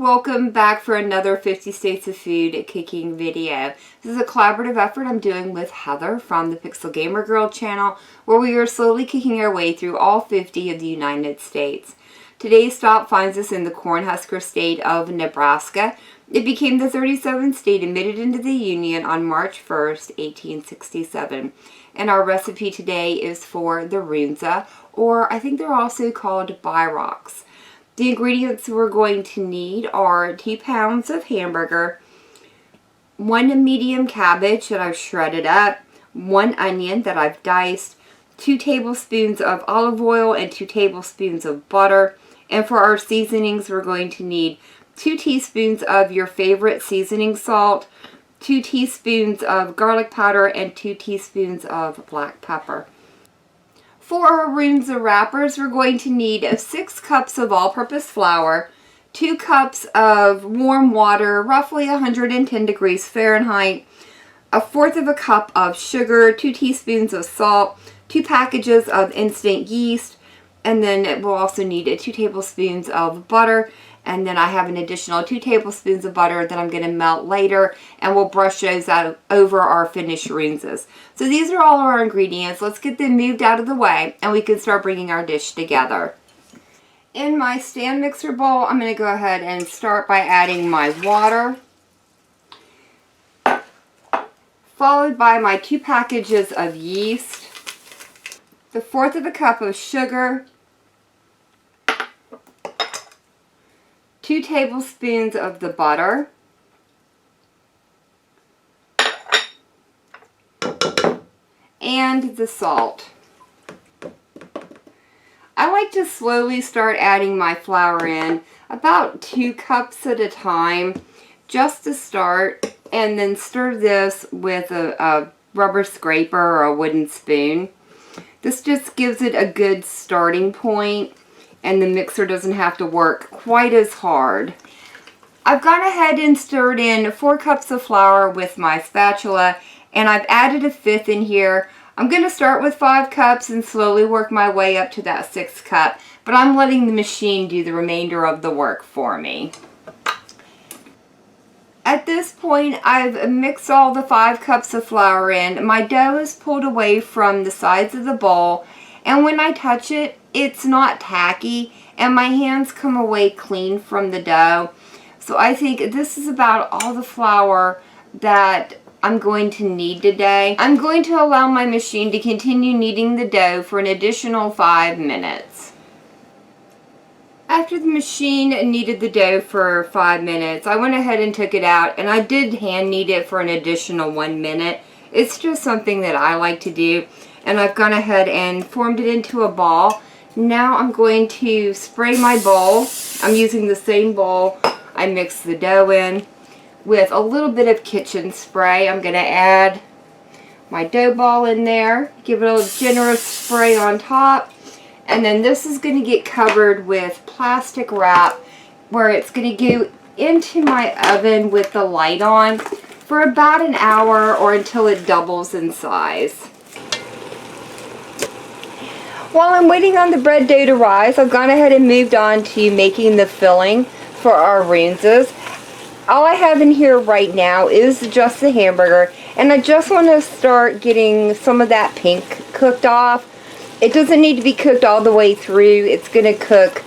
welcome back for another 50 States of Food cooking video. This is a collaborative effort I'm doing with Heather from the Pixel Gamer Girl channel, where we are slowly cooking our way through all 50 of the United States. Today's stop finds us in the Cornhusker state of Nebraska. It became the 37th state admitted into the Union on March 1st, 1867. And our recipe today is for the Runza, or I think they're also called Byrocks. The ingredients we're going to need are 2 pounds of hamburger, 1 medium cabbage that I've shredded up, 1 onion that I've diced, 2 tablespoons of olive oil and 2 tablespoons of butter. And for our seasonings, we're going to need 2 teaspoons of your favorite seasoning salt, 2 teaspoons of garlic powder, and 2 teaspoons of black pepper. For our Runza wrappers, we're going to need 6 cups of all-purpose flour, 2 cups of warm water, roughly 110 degrees Fahrenheit, 1/4 cup of sugar, 2 teaspoons of salt, 2 packages of instant yeast, and then we'll also need 2 tablespoons of butter. And then I have an additional 2 tablespoons of butter that I'm going to melt later, and we'll brush those out over our finished Runzas. So these are all our ingredients. Let's get them moved out of the way, and we can start bringing our dish together. In my stand mixer bowl, I'm going to go ahead and start by adding my water, followed by my 2 packages of yeast, the 1/4 cup of sugar, 2 tablespoons of the butter, and the salt. I like to slowly start adding my flour in, about 2 cups at a time, just to start, and then stir this with a rubber scraper or a wooden spoon. This just gives it a good starting point, and the mixer doesn't have to work quite as hard. I've gone ahead and stirred in 4 cups of flour with my spatula, and I've added 1/5 in here. I'm going to start with 5 cups and slowly work my way up to that 6th cup, but I'm letting the machine do the remainder of the work for me. At this point, I've mixed all the 5 cups of flour in. My dough is pulled away from the sides of the bowl, and when I touch it, it's not tacky, and my hands come away clean from the dough. So I think this is about all the flour that I'm going to need today. I'm going to allow my machine to continue kneading the dough for an additional 5 minutes. After the machine kneaded the dough for 5 minutes, I went ahead and took it out, and I did hand knead it for an additional 1 minute. It's just something that I like to do, and I've gone ahead and formed it into a ball. Now I'm going to spray my bowl. I'm using the same bowl I mixed the dough in with a little bit of kitchen spray. I'm going to add my dough ball in there, give it a generous spray on top, and then this is going to get covered with plastic wrap where it's going to go into my oven with the light on for about an hour or until it doubles in size. While I'm waiting on the bread dough to rise, I've gone ahead and moved on to making the filling for our Runzas. All I have in here right now is just the hamburger, and I just want to start getting some of that pink cooked off. It doesn't need to be cooked all the way through. It's going to cook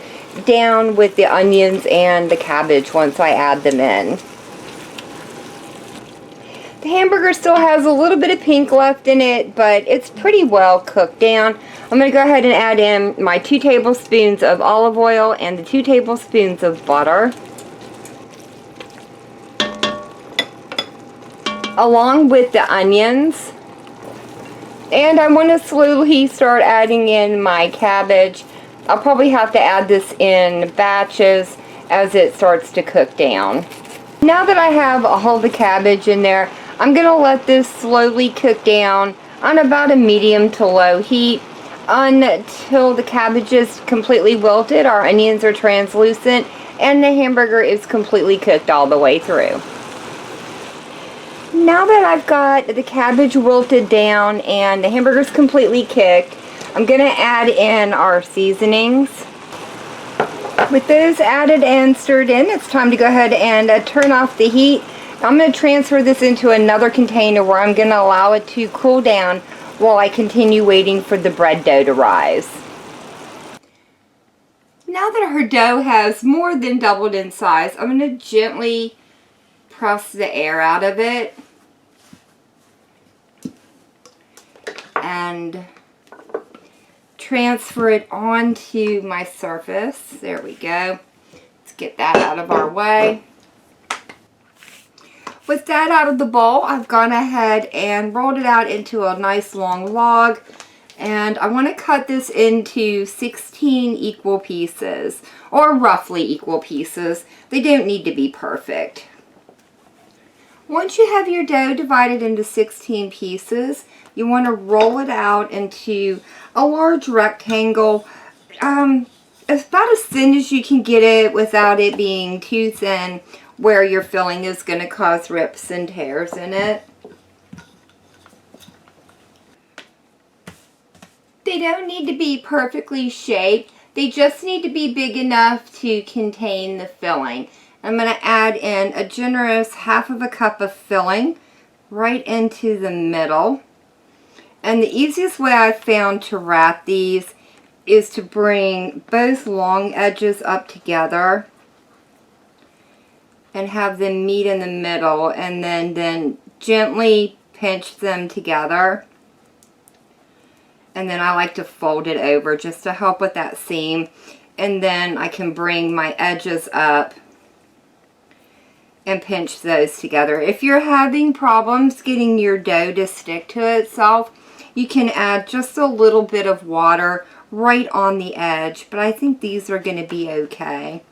down with the onions and the cabbage once I add them in. The hamburger still has a little bit of pink left in it, but it's pretty well cooked down. I'm going to go ahead and add in my 2 tablespoons of olive oil and the 2 tablespoons of butter, along with the onions. And I want to slowly start adding in my cabbage. I'll probably have to add this in batches as it starts to cook down. Now that I have all the cabbage in there, I'm going to let this slowly cook down on about a medium to low heat until the cabbage is completely wilted, our onions are translucent, and the hamburger is completely cooked all the way through. Now that I've got the cabbage wilted down and the hamburger's completely cooked, I'm going to add in our seasonings. With those added and stirred in, it's time to go ahead and turn off the heat. I'm going to transfer this into another container where I'm going to allow it to cool down while I continue waiting for the bread dough to rise. Now that her dough has more than doubled in size, I'm going to gently press the air out of it and transfer it onto my surface. There we go. Let's get that out of our way. With that out of the bowl, I've gone ahead and rolled it out into a nice long log, and I want to cut this into 16 equal pieces, or roughly equal pieces. They don't need to be perfect. Once you have your dough divided into 16 pieces, you want to roll it out into a large rectangle, about as thin as you can get it without it being too thin where your filling is going to cause rips and tears in it. They don't need to be perfectly shaped. They just need to be big enough to contain the filling. I'm going to add in a generous 1/2 cup of filling right into the middle. And the easiest way I've found to wrap these is to bring both long edges up together and have them meet in the middle, and then gently pinch them together. And then I like to fold it over just to help with that seam. And then I can bring my edges up and pinch those together. If you're having problems getting your dough to stick to itself, you can add just a little bit of water right on the edge, but I think these are going to be okay.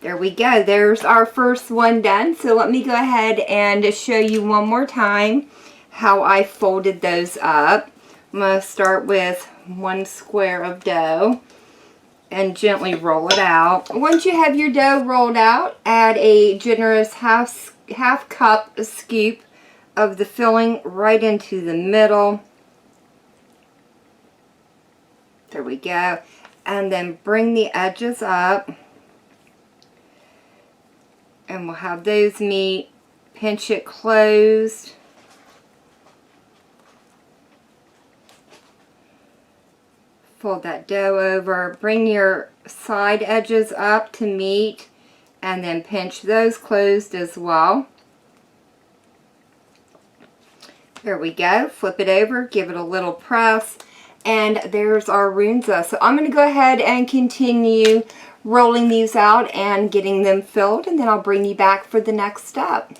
There we go. There's our first one done. So let me go ahead and show you one more time how I folded those up. I'm going to start with 1 square of dough and gently roll it out. Once you have your dough rolled out, add a generous half cup scoop of the filling right into the middle. There we go. And then bring the edges up. And we'll have those meet. Pinch it closed. Fold that dough over. Bring your side edges up to meet. And then pinch those closed as well. There we go. Flip it over. Give it a little press. And there's our Runza. So I'm going to go ahead and continue rolling these out and getting them filled, and then I'll bring you back for the next step.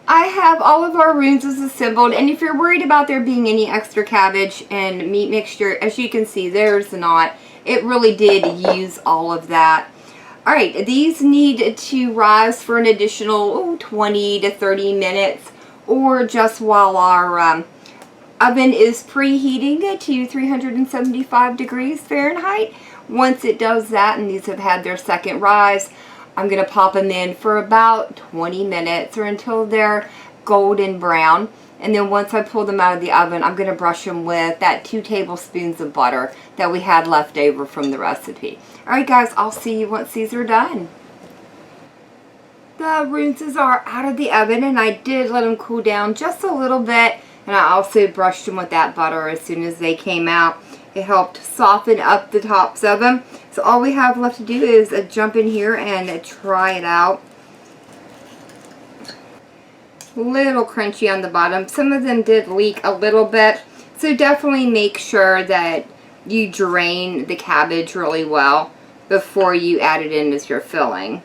I have all of our Runzas assembled, and if you're worried about there being any extra cabbage and meat mixture, as you can see, there's not. It really did use all of that. Alright, these need to rise for an additional 20 to 30 minutes, or just while our oven is preheating to 375 degrees Fahrenheit. Once it does that and these have had their second rise, I'm going to pop them in for about 20 minutes or until they're golden brown. And then once I pull them out of the oven, I'm going to brush them with that 2 tablespoons of butter that we had left over from the recipe. Alright guys, I'll see you once these are done. The Runzas are out of the oven, and I did let them cool down just a little bit. And I also brushed them with that butter as soon as they came out. It helped soften up the tops of them. So all we have left to do is jump in here and try it out. A little crunchy on the bottom. Some of them did leak a little bit. So definitely make sure that you drain the cabbage really well before you add it in as your filling.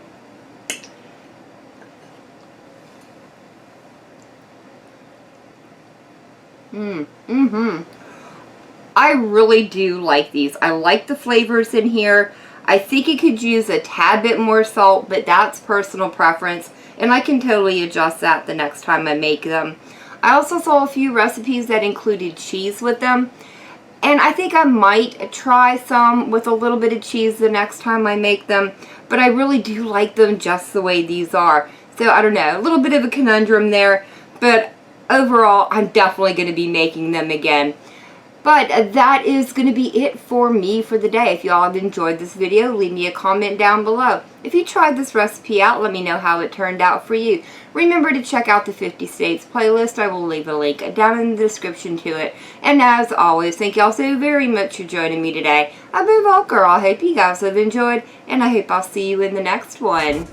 I really do like these. I like the flavors in here. I think it could use a tad bit more salt, but that's personal preference, and I can totally adjust that the next time I make them. I also saw a few recipes that included cheese with them, and I think I might try some with a little bit of cheese the next time I make them, but I really do like them just the way these are. So I don't know, a little bit of a conundrum there, but overall I'm definitely going to be making them again. But that is going to be it for me for the day. If you all have enjoyed this video, leave me a comment down below. If you tried this recipe out, let me know how it turned out for you. Remember to check out the 50 States playlist. I will leave a link down in the description to it. And as always, thank you all so very much for joining me today. Above all, girl, I hope you guys have enjoyed, and I hope I'll see you in the next one.